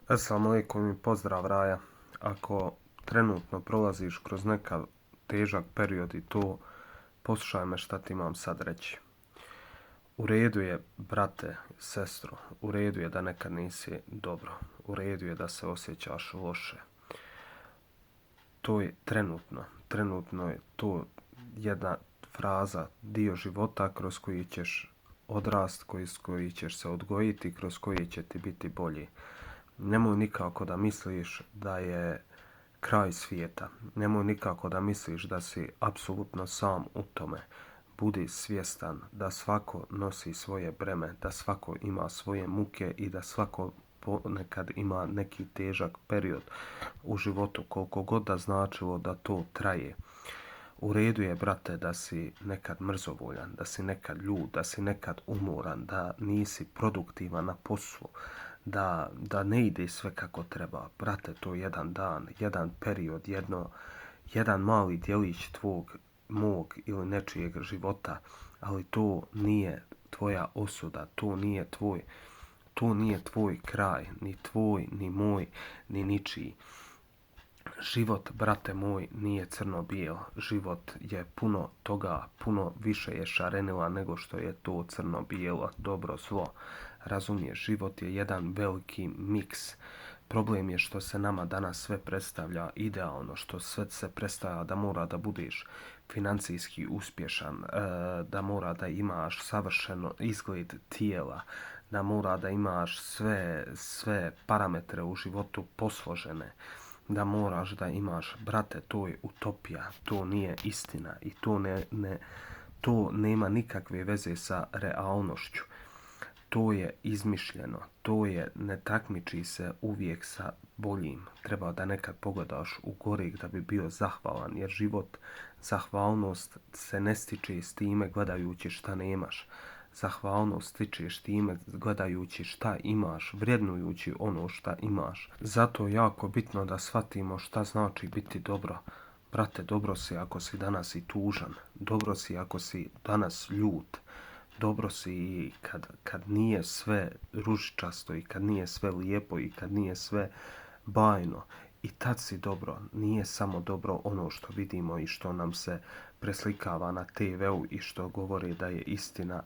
Assalamu alaikum i pozdrav Raja. Ako trenutno prolaziš kroz nekav težak period i to, poslušaj me šta ti imam sad reći. U redu je, brate, sestro, u redu je da nekad nisi dobro. U redu je da se osjećaš loše. To je trenutno je to jedna fraza, dio života kroz koji ćeš odrast, kroz koji ćeš se odgojiti, kroz koji će ti biti bolji. Nemoj nikako da misliš da je kraj svijeta. Nemoj nikako da misliš da si apsolutno sam u tome. Budi svjestan da svako nosi svoje breme, da svako ima svoje muke i da svako ponekad ima neki težak period u životu, koliko god da značilo da to traje. U redu je, brate, da si nekad mrzovoljan, da si nekad ljud, da si nekad umoran, da nisi produktivan na poslu, da ne ide sve kako treba. Brate, to je jedan dan, jedan period, jedan mali djelić tvog, mog ili nečijeg života, ali to nije tvoja osuda, to nije tvoj kraj, ni tvoj, ni moj, ni ničiji. Život, brate moj, nije crno-bijel. Život je puno toga, puno više je šarenila nego što je to crno-bijelo, dobro, zlo. Razumiješ, život je jedan veliki miks. Problem je što se nama danas sve predstavlja idealno, što sve se predstavlja da mora da budeš financijski uspješan, da mora da imaš savršeno izgled tijela, da mora da imaš sve parametre u životu posložene, da moraš da imaš, brate, to je utopija, to nije istina i to nema nikakve veze sa realnošću. To je izmišljeno, ne takmiči se uvijek sa boljim. Treba da nekad pogledaš u goreg da bi bio zahvalan, jer zahvalnost se ne stiče s time gledajući šta nemaš. Zahvalnost stičeš time gledajući šta imaš, vrednujući ono šta imaš. Zato je jako bitno da shvatimo šta znači biti dobro. Brate, dobro si ako si danas i tužan, dobro si ako si danas ljut, dobro si i kad nije sve ružičasto i kad nije sve lijepo i kad nije sve bajno. I tad si dobro, nije samo dobro ono što vidimo i što nam se preslikava na TV-u i što govori da je istina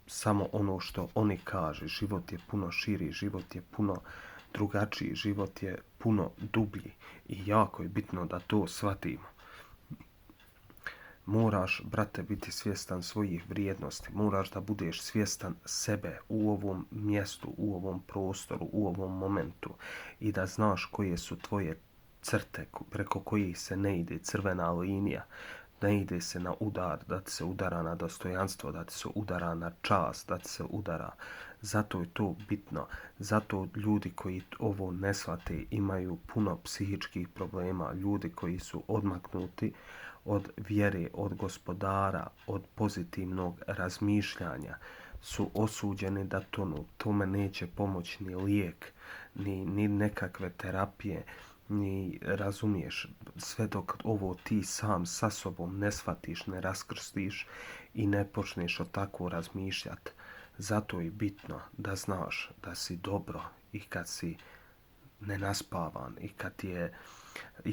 samo ono što oni kaže. Život je puno širi, život je puno drugačiji, život je puno dublji i jako je bitno da to shvatimo. Moraš, brate, biti svjestan svojih vrijednosti, moraš da budeš svjestan sebe u ovom mjestu, u ovom prostoru, u ovom momentu i da znaš koje su tvoje crte preko kojih se ne ide, crvena linija. Ne ide se na udar, da ti se udara na dostojanstvo, da ti se udara na čast, da ti se udara. Zato je to bitno. Zato ljudi koji ovo ne shvate imaju puno psihičkih problema. Ljudi koji su odmaknuti od vjere, od gospodara, od pozitivnog razmišljanja su osuđeni da tonu. Tome neće pomoći ni lijek, ni nekakve terapije, ni razumiješ, sve dok ovo ti sam sa sobom ne shvatiš, ne raskrstiš i ne počneš o tako razmišljati. Zato je bitno da znaš da si dobro i kad si nenaspavan i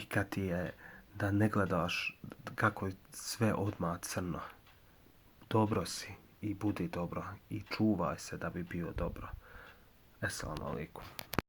kad ti je da ne gledaš kako je sve odmah crno. Dobro si i budi dobro i čuvaj se da bi bio dobro. Assalamu alaikum.